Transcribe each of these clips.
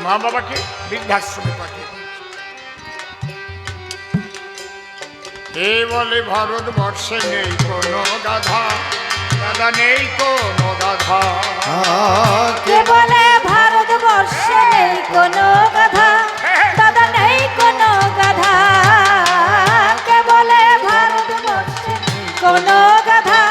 মা বাবাকে বৃদ্ধাশ্রমে পাঠিয়ে দিয়েছে। এ বলে ভারতবর্ষে নেই কোনো গাধা, দাদা নেই কোনো গাধা। কে বলে ভারতবর্ষে নেই কোনো গাধা, দাদা নেই কোনো গাধা। কে বলে ভারতবর্ষে কোনো গাধা,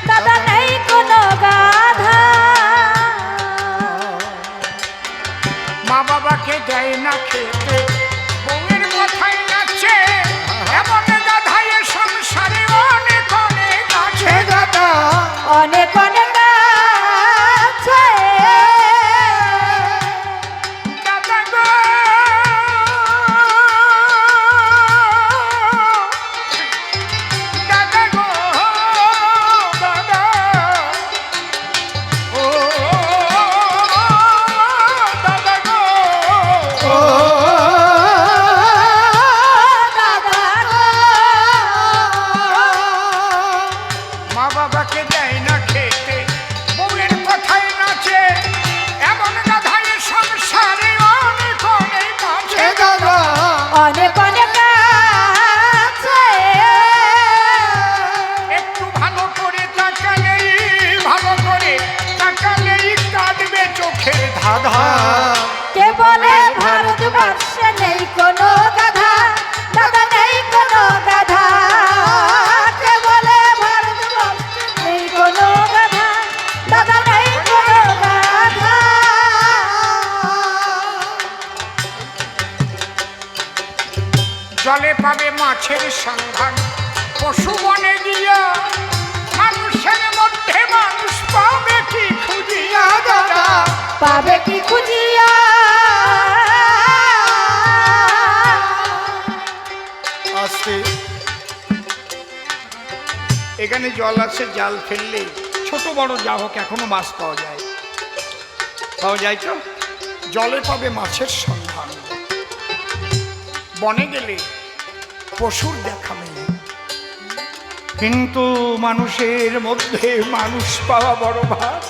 দাদা নেই কোনো গাধা। মা বাবাকে দেয় না খেতে, বউয়ের মাথায় নাচে, এমন গাধায় সংসারে অনেক অনেক আছে দাদা। অনেক অনেক আছে দাদা গো, দাদা গো, দাদা ও দাদা গো, দাদা গো। মা বাবাকে দেয় না খেতে, বউয়ের কথায় নাচে, এমন গাধায় সংসারে অনেক অনেক আছে দাদা। অনেক অনেক আছে একটু ভালো করে তাকালেই, ভালো করে তাকালেই কাঁদবে চোখের ধাঁধা। কে বলে ভারতবর্ষে নেই কোনো গাধা, দাদা নেই কোনো গাধা। কে বলে ভারতবর্ষে নেই কোনো গাধা, দাদা নেই কোনো গাধা। জলে পাবে মাছের সন্ধান, পশু বনে গিয়া, মানুষের মধ্যে মানুষ পাবে কি খুঁজিয়া দাদা। পাবে কি খুঁজিয়া আসতে এখানে জল আছে, জাল ফেললে ছোট বড় যা হোক এখনো মাছ পাওয়া যায়। পাওয়া যায় তো? জলে পাবে মাছের সন্ধান, বনে গেলে পশুর দেখা মেলে, কিন্তু মানুষের মধ্যে মানুষ পাওয়া বড় ভার।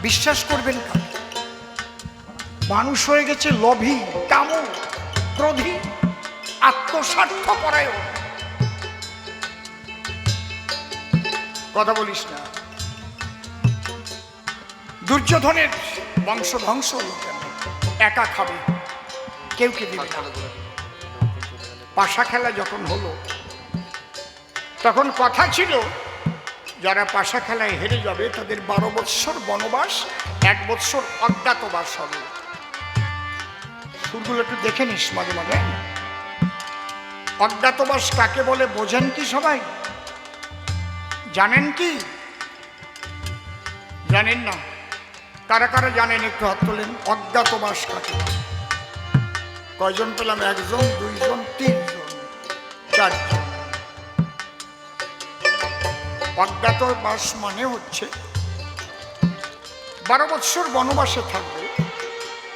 বিশ্বাস করবেন কাকে? মানুষ হয়ে গেছে লোভী, কামু, ক্রোধী, আত্মস্বার্থপরায়ণ। কথা বলিস না। দুর্যোধনের বংশ ধ্বংস হলো কেন? একা খাবে, কেউ কে দিবে না। পাশা খেলা যখন হলো তখন কথা ছিল যারা পাশা খেলায় হেরে যাবে তাদের 12 বৎসর বনবাস, 1 বৎসর অজ্ঞাতবাস হবে। সুরগুলো একটু দেখে নিস মাঝে মাঝে। অজ্ঞাতবাস কাকে বলে বোঝেন কি সবাই? জানেন কি? জানেন না? কারা কারা জানেন একটু হাত তোলেন। অজ্ঞাতবাস কাকে বলে? কয়জন পেলাম? 1 জন, 2 জন, 3 জন, 4 জন। অজ্ঞাতবাস মানে হচ্ছে 12 বৎসর বনবাসে থাকবে,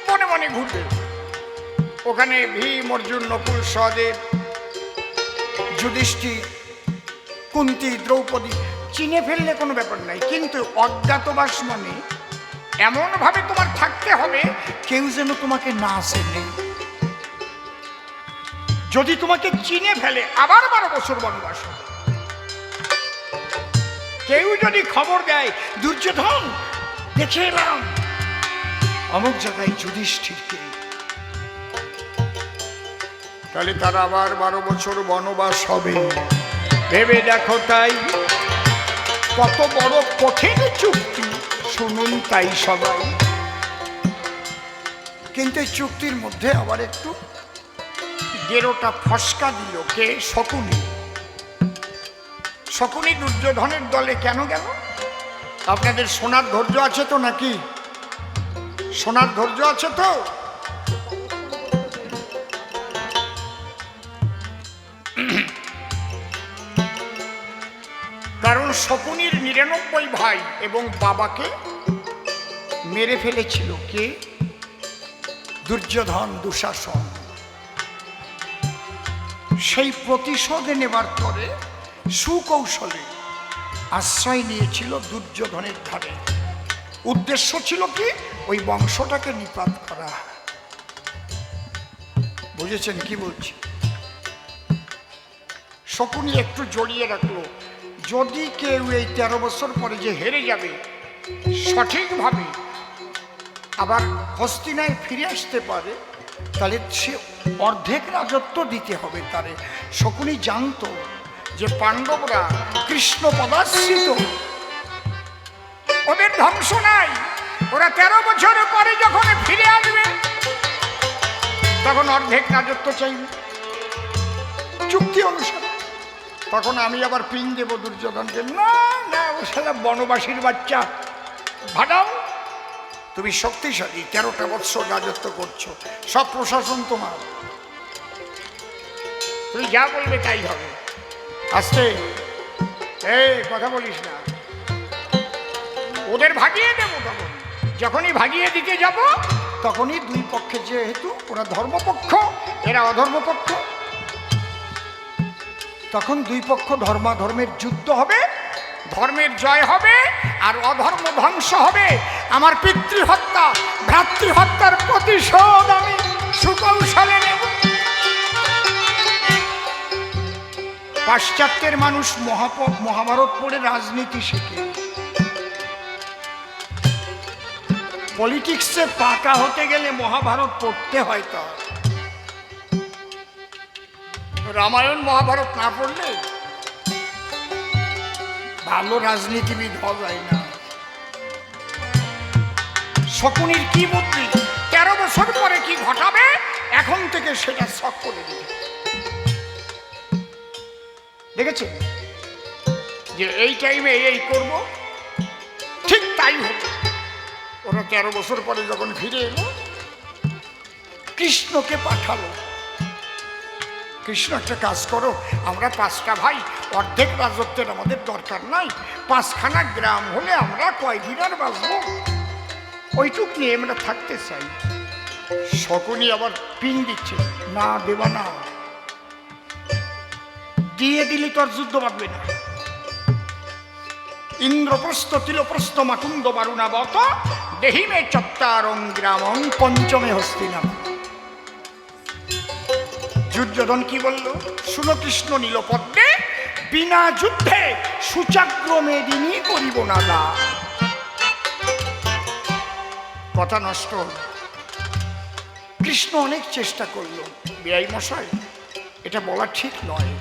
মনে মনে ঘুরবে। ওখানে ভীম, অর্জুন, নকুল, সহদেব, যুধিষ্ঠির, কুন্তি, দ্রৌপদী চিনে ফেললে কোনো ব্যাপার নাই, কিন্তু অজ্ঞাতবাস মানে এমন ভাবে তোমার থাকতে হবে কেউ যেন তোমাকে না চেনে। যদি তোমাকে চিনে ফেলে আবার 12 বছর বনবাস হবে। কেউ যদি খবর দেয় দুর্যোধন দেখে এলাম অমুক জায়গায় যুধিষ্ঠিরকে, তাহলে তার আবার 12 বছর বনবাস হবে। ভেবে দেখো তাই কত বড় কঠিন চুক্তি, শুনুন তাই সবাই। কিন্তু এই চুক্তির মধ্যে আবার একটু গেরোটা ফসকা দিল কে? শকুনি। শকুনি দুর্যোধনের দলে কেন গেল? আপনাদের শোনার ধৈর্য আছে তো নাকি? শোনার ধৈর্য আছে তো? কারণ শকুনির 99 ভাই এবং বাবাকে মেরে ফেলেছিল কে? দুর্যোধন, দুঃশাসন। সেই প্রতিশোধ নেবার পরে সুকৌশলে আশ্রয় নিয়েছিল দুর্যোধনের ধারে। উদ্দেশ্য ছিল কি? ওই বংশটাকে নিপাত করা। বুঝেছেন কি বলছি? শকুনি একটু জড়িয়ে রাখলো, যদি কেউ এই 13 বছর পরে যে হেরে যাবে সঠিকভাবে আবার হস্তিনায় ফিরে আসতে পারে, তাহলে সে অর্ধেক রাজত্ব দিতে হবে তারে। শকুনি জানতো যে পাণ্ডবরা কৃষ্ণ পদাশ্রিত, ওদের ধ্বংস নাই। ওরা 13 বছর পরে যখন ফিরে আসবে তখন অর্ধেক রাজত্ব চাইবে চুক্তি অনুসারে। তখন আমি আবার পিন দেব দুর্যোধনকে, না না, ও সারা বনবাসীর বাচ্চা, ভাড়াও। তুমি শক্তিশালী, 13টা বৎসর রাজত্ব করছো, সব প্রশাসন তোমার, তুমি যা বলবে তাই হবে। আস্তে, এই কথা বলিস না। ওদের ভাগিয়ে দেবো। তখন যখনই ভাগিয়ে দিতে যাব তখনই দুই পক্ষে, যেহেতু ওরা ধর্মপক্ষ এরা অধর্মপক্ষ, তখন দুই পক্ষ ধর্মাধর্মের যুদ্ধ হবে, ধর্মের জয় হবে আর অধর্ম ধ্বংস হবে। আমার পিতৃহত্যা ভ্রাতৃহত্যার প্রতিশোধ আমি সুকৌশলে নেব। পাশ্চাত্যের মানুষ মহাভারত পড়ে রাজনীতি শিখে, পলিটিক্সে পাকা হতে গেলে মহাভারত পড়তে হয়। তো রামায়ণ মহাভারত না পড়লে ভালো রাজনীতিবিদ হওয়া যায় না। শকুনির কি বুদ্ধি, 13 বছর পরে কি ঘটাবে এখন থেকে সেটা শখ করে দিতে। দেখেছে যে এই টাইমে এই করব, ঠিক তাই হবে। ওরা 13 বছর পরে যখন ফিরে এলো, কৃষ্ণকে পাঠালো। কৃষ্ণ, একটা কাজ করো, আমরা 5টা ভাই, অর্ধেক রাজত্বের আমাদের দরকার নাই, 5খানা গ্রাম হলে আমরা কয়দিন আর বাঁচবো, ওইটুক নিয়ে আমরা থাকতে চাই। শকুনি আবার পিন দিচ্ছে, না দেবা না, দিয়ে দিলি তোর যুদ্ধ বাঁধবে না। ইন্দ্রপ্রস্থ তিলপ্রস্থ মাকুন্দ বারুণাবত দেহিমে চত্তারং গ্রামং পঞ্চমে হস্তিনাম। দুর্যোধন কি বলল? শুনো কৃষ্ণ নীলপদ্মে, বিনা যুদ্ধে সুচাগ্র মেদিনী করিব না দা। কথা নষ্ট হল। কৃষ্ণ অনেক চেষ্টা করল, বেয়াই মশাই এটা বলা ঠিক নয়,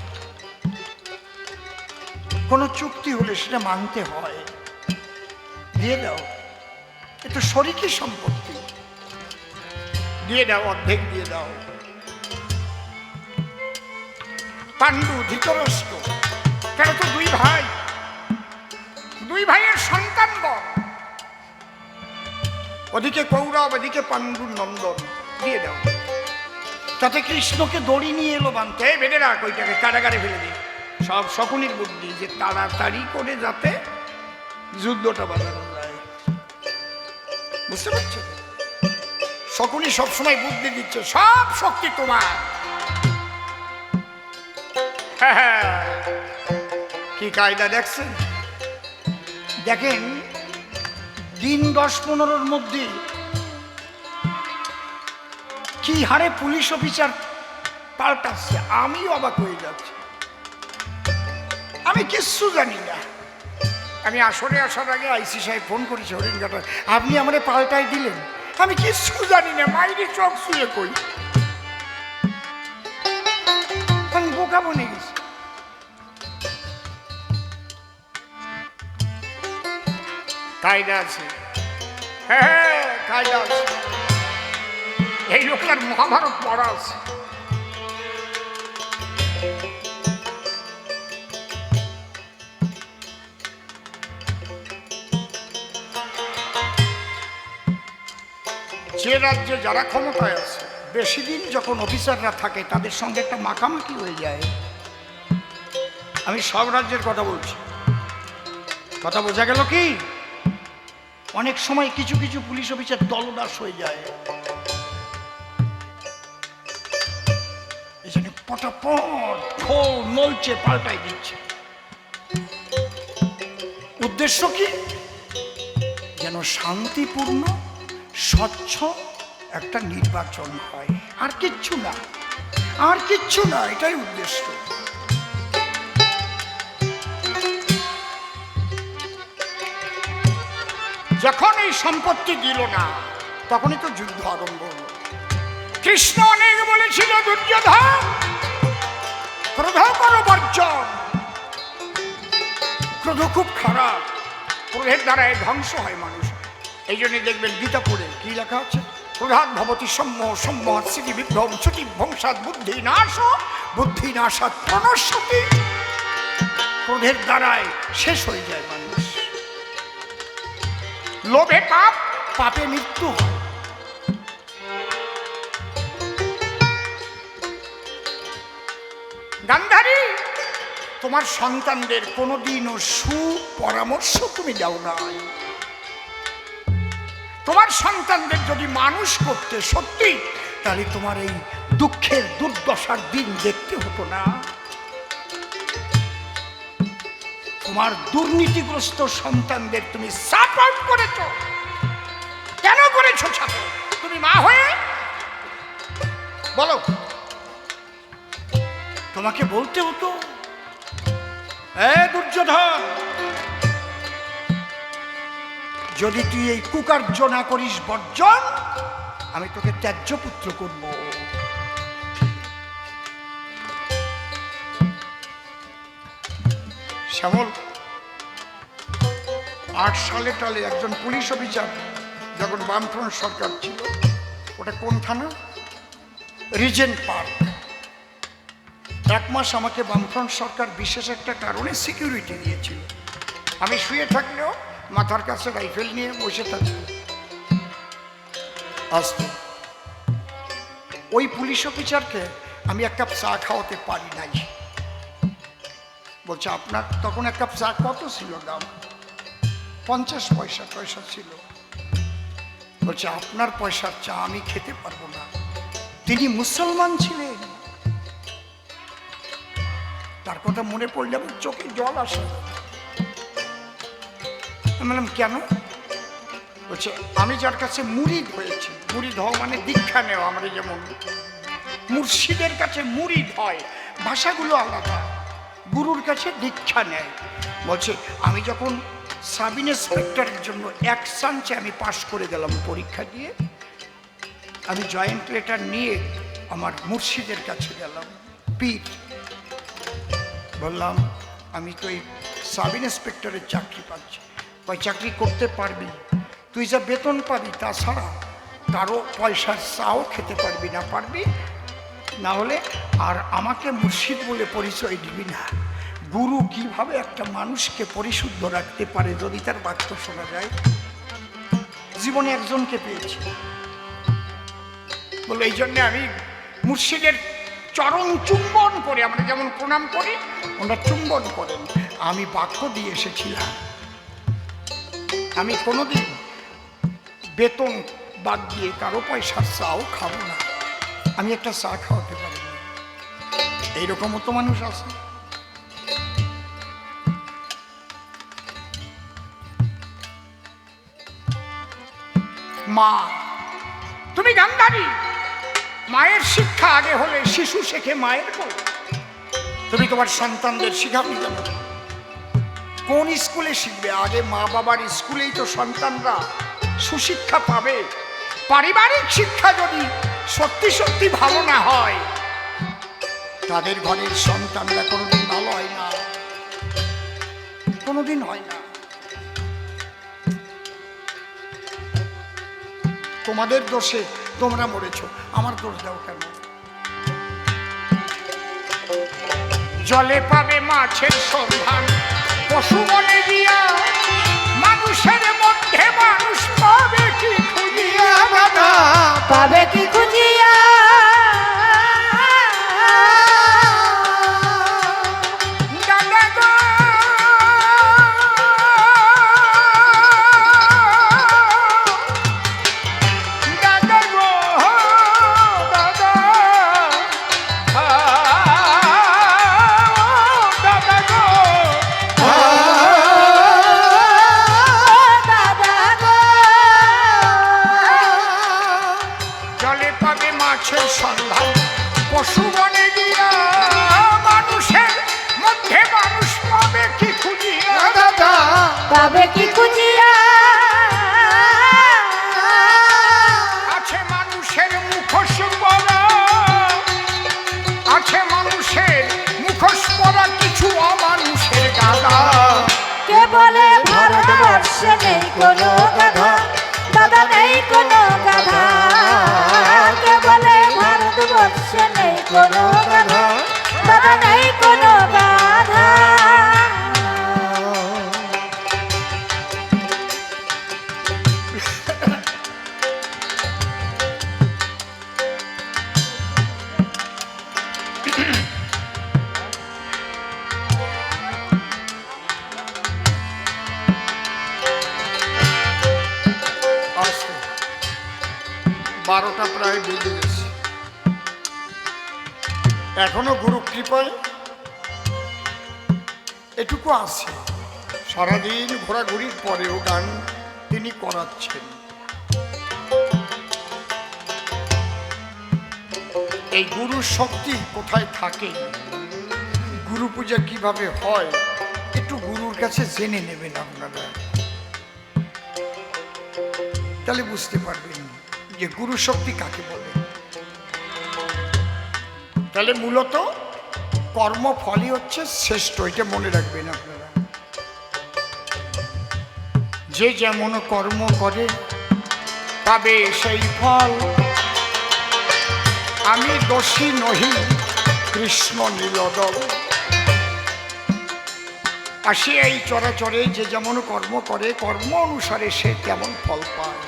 কোনো চুক্তি হলে সেটা মানতে হয়, দিয়ে দাও, এটা শরিকি সম্পত্তি, দিয়ে দাও, অর্ধেক দিয়ে দাও। পাণ্ডু ধৃতরাষ্ট্র, কেন তো দুই ভাই, দুই ভাইয়ের সন্তান বল, ওদিকে কৌরব ওদিকে পাণ্ডুর নন্দন, দিয়ে দাও। তাতে কৃষ্ণকে দড়ি নিয়ে এলো বানতে, বেঁধে রাখ, ওইটাকে কারাগারে ফেলে দিই। সব শকুনির বুদ্ধি, যে তাড়াতাড়ি করে যাতে যুদ্ধটা বাঁধানো যায়। বুঝতে পারছো? শকুনি সবসময় বুদ্ধি দিচ্ছে, সব শক্তি তোমার। কি কায়দা দেখছেন? দেখেন, দিন 10-15-র মধ্যে কি হারে পুলিশ অফিসার পাল্টাচ্ছে, আমিও অবাক হয়ে যাচ্ছি। আমি কিচ্ছু জানি না। আমি আসরে আসার আগে আইসি সাহেব ফোন করেছি হরিণঘাটা, আপনি আমারে পাল্টাই দিলেন, আমি কিচ্ছু জানি না, মাইরি চোখ শুয়ে কই, আমি বোকা বনে গেছি। কায়দা আছে, হ্যাঁ কায়দা আছে, এই লোকটার মহাভারত পড়া আছে। যে রাজ্যে যারা ক্ষমতায় আছে, বেশি দিন যখন অফিসাররা থাকে তাদের সঙ্গে একটা মাখামাখি হয়ে যায়। আমি সব রাজ্যের কথা বলছি, কথা বোঝা গেল কি? অনেক সময় কিছু কিছু পুলিশ অফিসার দলদাস হয়ে যায়, এখানে পটাপট ঢোল নলচে পাল্টাই দিচ্ছে। উদ্দেশ্য কি? যেন যেন শান্তিপূর্ণ স্বচ্ছ একটা নির্বাচন হয়, আর কিচ্ছু না, আর কিচ্ছু না, এটাই উদ্দেশ্য। যখন এই সম্পত্তি দিল না, তখনই তো যুদ্ধ আরম্ভ হলো। কৃষ্ণ অনেক বলেছিল দুর্যোধন, ক্রোধ করো বর্জন, ক্রোধ খুব খারাপ, ক্রোধের দ্বারাই ধ্বংস হয় মানুষ। এই জন্য দেখবেন গীতা পড়ে কি লেখা আছে, ক্রোধাৎ ভবতি সম্মোহ, সম্মোহাৎ স্মৃতি বিভ্রম, চ্যুতি ভ্রংসাৎ বুদ্ধি নাশ, বুদ্ধি নাশাৎ প্রণশ্যতি। ক্রোধের দ্বারাই শেষ হয়ে যায় মানুষ। লোভে পাপ, পাপে মৃত্যু হয়। গান্ধারী, তোমার সন্তানদের কোনোদিনও সুপরামর্শ তুমি দাও নাই। তোমার সন্তানদের যদি মানুষ করতে সত্যি, তাহলে তোমার এই দুঃখের দুর্দশার দিন দেখতে হতো না। তোমার দুর্নীতিগ্রস্ত সন্তানদের তুমি সাপোর্ট করেছ। কেন করেছো সাপোর্ট? তুমি মা হয়ে বলো, তোমাকে বলতে হতো, দুর্যোধন, যদি তুই এই কুকার্য না করিস বর্জন, আমি তোকে ত্যায্য পুত্র করব। শ্যামল 8 সালে টালে একজন পুলিশ অফিসার, যখন বামফ্রন্ট সরকার ছিল, ওটা কোন থানা, রিজেন্ট পার্ক, 1 মাস আমাকে বামফ্রন্ট সরকার বিশেষ একটা কারণে সিকিউরিটি দিয়েছিল। আমি শুয়ে থাকলেও মাথার কাছে রাইফেল নিয়ে বসে থাকি। আসতো ওই পুলিশ অফিসারকে আমি 1 কাপ চা খাওয়াতে পারি নাই। বলছে আপনার তখন 1 কাপ চা কত ছিল দাম? 50 পয়সা ছিল। বলছে আপনার পয়সার চা আমি খেতে পারবো না। তিনি মুসলমান ছিলেন। তার কথা মনে পড়লে আমার চোখে জল আসে। আমি বললাম কেন? বলছে আমি যার কাছে মুরিদ হয়েছি, মুরিদ হওয়া মানে দীক্ষা নেওয়া, আমরা যেমন মুর্শিদের কাছে মুরিদ হয়, ভাষাগুলো আলাদা, গুরুর কাছে দীক্ষা নেয়। বলছে আমি যখন সাব ইন্সপেক্টরের জন্য 1 চান্সে আমি পাশ করে গেলাম পরীক্ষা দিয়ে, আমি জয়েন্ট লেটার নিয়ে আমার মুর্শিদের কাছে গেলাম, পীর, বললাম আমি তো এই সাব ইন্সপেক্টরের চাকরি পাচ্ছি। ওই চাকরি করতে পারবি, তুই যা বেতন পাবি তাছাড়া কারো পয়সার চাও খেতে পারবি না, পারবি না হলে আর আমাকে মুর্শিদ বলে পরিচয় দিবি না। গুরু কিভাবে একটা মানুষকে পরিশুদ্ধ রাখতে পারে যদি তার বাক্য শোনা যায়। জীবনে একজনকে পেয়েছি, বলো এই জন্যে আমি মুর্শিদের চরণ চুম্বন করে, আমরা যেমন প্রণাম করি ওনারা চুম্বন করেন। আমি বাক্য দিয়ে এসেছিলাম, আমি কোনোদিন বেতন বাদ দিয়ে কারো পয়সার চাও খাবো না। আমি একটা চা খাওয়াতে পারি না। এইরকমও তো মানুষ আছে। মা, তুমি গান্ধারী, মায়ের শিক্ষা আগে হলে শিশু শেখে মায়ের কোলে। তুমি তোমার সন্তানদের শিখাবি কেন? কোন স্কুলে শিখবে? আগে মা বাবার স্কুলেই তো সন্তানরা সুশিক্ষা পাবে। পারিবারিক শিক্ষা যদি সত্যি সত্যি ভালো না হয়, তাদের ঘরের সন্তানরা কোনোদিন ভালো হয় না, কোনোদিন হয় না। তোমাদের দোষে তোমরা মরেছো, আমার দোষ দাও কেন? জলে পাবে মাছের সন্ধান, পশু মনে দিয়া, মানুষের মধ্যে মানুষ পাবে কি খুঁজিয়া? পাবে কি খুঁজিয়া? পাবে কি খুঁজিয়া আছে মানুষের মুখোশ পরা, আছে মানুষের মুখোশ পরা কিছু অমানুষের গাদা। কে বলে ভারতবর্ষে নেই কোনো গাধা, দাদা নেই কোনো গাধা। কে বলে ভারতবর্ষে নেই কোনো গাধা, দাদা নেই কোনো গাধা। আস্তে 12টা প্রায় বেজে গেছে, এখনো গুরু কৃপায় এটুকু আছে। সারাদিন ঘোরাঘুরির পরেও গান তিনি করাচ্ছেন। এই গুরু শক্তি কোথায় থাকে, গুরু পূজা কিভাবে হয়, একটু গুরুর কাছে জেনে নেবেন আপনারা, তাহলে বুঝতে পারবেন যে গুরু শক্তি কাকে বলে। তাহলে মূলত কর্মফলই হচ্ছে শ্রেষ্ঠ, এটা মনে রাখবেন আপনারা। যে যেমন কর্ম করে পাবে সেই ফল। আমি দোষী নহি কৃষ্ণ নীলদল। আসি এই চরাচরে যে যেমন কর্ম করে কর্ম অনুসারে সে তেমন ফল পায়।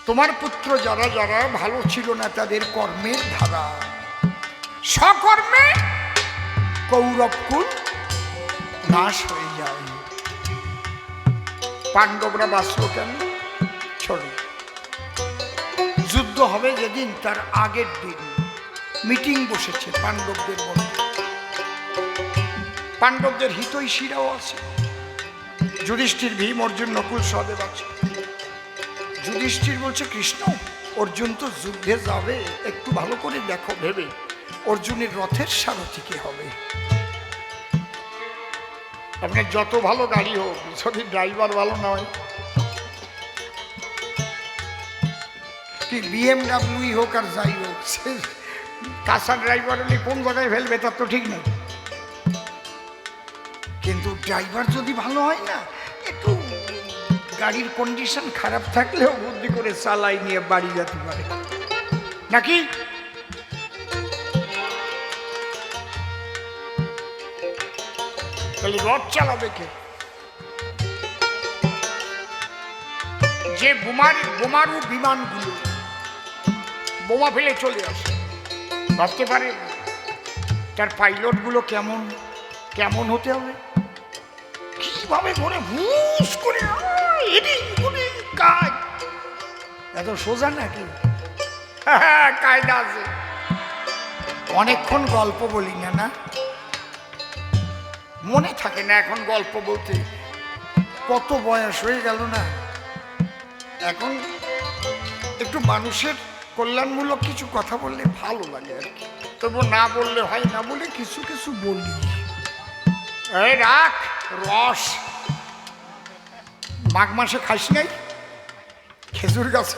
তোমার পুত্র যারা যারা ভালো ছিল না তাদের কর্মের ধারা, সকর্মে কৌরবকুল নাশ হয়ে যায়। পাণ্ডবরা বাঁচল কেন? ছোট যুদ্ধ হবে যেদিন তার আগের দিন মিটিং বসেছে পাণ্ডবদের মধ্যে। পাণ্ডবদের হিতৈষীরাও আছে, যুধিষ্ঠির, ভীম, অর্জুন, নকুল, সহদেব আছে। যুধিষ্ঠির বলছে কৃষ্ণ অর্জুন তো যুদ্ধে যাবে, একটু ভালো করে দেখো ভেবে অর্জুনের রথের সারথি কে হবে। আপনার যত ভালো গাড়ি হোক যদি ড্রাইভার ভালো নয়, কি বিএমডাব্লিউ হোক আর যাই হোক, কাঁচা ড্রাইভার হলে কোন জায়গায় ফেলবে তার তো ঠিক নেই। কিন্তু ড্রাইভার যদি ভালো হয় না, একটু গাড়ির কন্ডিশন খারাপ থাকলেও বুদ্ধি করে চালাই নিয়ে বাড়ি যেতে পারে নাকি। তাহলে রথ চালাবে কে? যে বোমারু বিমানগুলো বোমা ফেলে চলে আসে, ভাবতে পারে তার পাইলটগুলো কেমন কেমন হতে হবে, কিভাবে করে হুস করে কাজ, এত সোজা নাকি? হ্যাঁ, কায়দা আছে। অনেকক্ষণ গল্প বলি না, না মনে থাকে না এখন গল্প বলতে, কত বয়স হয়ে গেল না। এখন একটু মানুষের কল্যাণমূলক কিছু কথা বললে ভালো লাগে আর কি, তবু না বললে হয় না বলে কিছু কিছু বলি। এই রাখ রস, মাঘ মাসে খাস নাই খেজুর গাছে